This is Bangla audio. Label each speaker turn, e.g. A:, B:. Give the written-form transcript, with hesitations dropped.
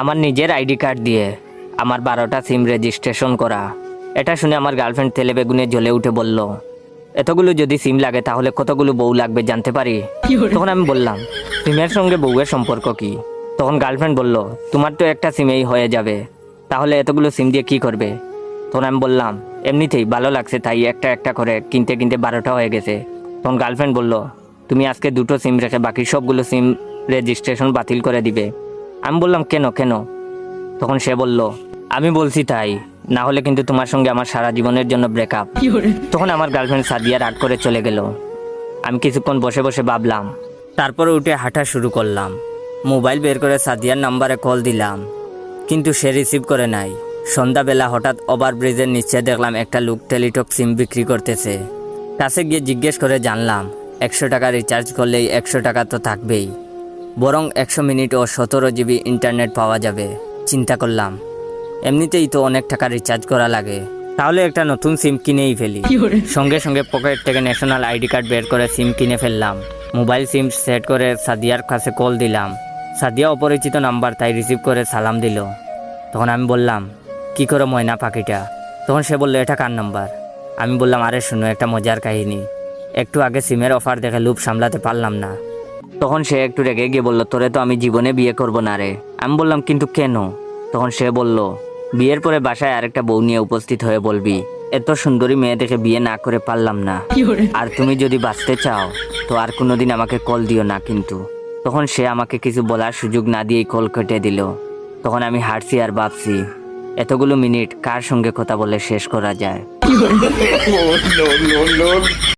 A: আমার নিজের আইডি কার্ড দিয়ে আমার 12টা সিম রেজিস্ট্রেশন করা। এটা শুনে আমার গার্লফ্রেন্ড তেলে বেগুনে জ্বলে উঠে বলল, এতগুলো যদি সিম লাগে তাহলে কতগুলো বউ লাগবে জানতে পারি? তখন আমি বললাম, সিমের সঙ্গে বউয়ের সম্পর্ক কি? তখন গার্লফ্রেন্ড বলল, তোমার তো একটা সিমেই হয়ে যাবে, তাহলে এতগুলো সিম দিয়ে কি করবে? তখন আমি বললাম, এমনিতেই ভালো লাগছে তাই একটা একটা করে কিনতে কিনতে 12টা হয়ে গেছে। তখন গার্লফ্রেন্ড বলল, তুমি আজকে 2টো সিম রেখে বাকি সবগুলো সিম রেজিস্ট্রেশন বাতিল করে দিবে। আমি বললাম, কেন কেন? তখন সে বলল, আমি বলছি তাই, না হলে কিন্তু তোমার সঙ্গে আমার সারা জীবনের জন্য ব্রেকআপ। তখন আমার গার্লফ্রেন্ড সাদিয়া রাগ করে চলে গেল। আমি কিছুক্ষণ বসে বসে ভাবলাম, তারপরে উঠে হাঁটা শুরু করলাম। মোবাইল বের করে সাদিয়ার নাম্বারে কল দিলাম, কিন্তু সে রিসিভ করে নাই। সন্ধ্যাবেলা হঠাৎ ওভারব্রিজের নিচে দেখলাম একটা লোক টেলিটক সিম বিক্রি করতেছে। কাছে গিয়ে জিজ্ঞেস করে জানলাম, 100 টাকা রিচার্জ করলেই 100 টাকা তো থাকবেই, বরং 100 মিনিট ও 17 জিবি ইন্টারনেট পাওয়া যাবে। চিন্তা করলাম, এমনিতেই তো অনেক টাকা রিচার্জ করা লাগে, তাহলে একটা নতুন সিম কিনেই ফেলি। সঙ্গে সঙ্গে পকেট থেকে ন্যাশনাল আইডি কার্ড বের করে সিম কিনে ফেললাম। মোবাইল সিম সেট করে সাদিয়ার কাছে কল দিলাম। সাদিয়া অপরিচিত নাম্বার, তাই রিসিভ করে সালাম দিল। তখন আমি বললাম, কি করো ময়না পাখিটা? তখন সে বলল, এটা কার নাম্বার? আমি বললাম, আরে শুনো, একটা মজার কাহিনী। একটু আগে সিমের অফার দেখে লুপ সামলাতে পারলাম না। তখন সে একটু রেগে গিয়ে বলল, তোরে তো আমি জীবনে বিয়ে করব না রে। আমি বললাম, কিন্তু কেন? তখন সে বলল, বিয়ের পরে বাসায় আরেকটা বউ নিয়ে উপস্থিত হয়ে বলবি, এত সুন্দরী মেয়ে দেখে বিয়ে না করে পারলাম না, আর তুমি যদি বাঁচতে চাও তো আর কোনোদিন আমাকে কল দিও না কিন্তু। তখন সে আমাকে কিছু বলার সুযোগ না দিয়েই কল কেটে দিল। তখন আমি হাঁটছি আর ভাবছি, এতগুলো মিনিট কার সঙ্গে কথা বলে শেষ করা যায়?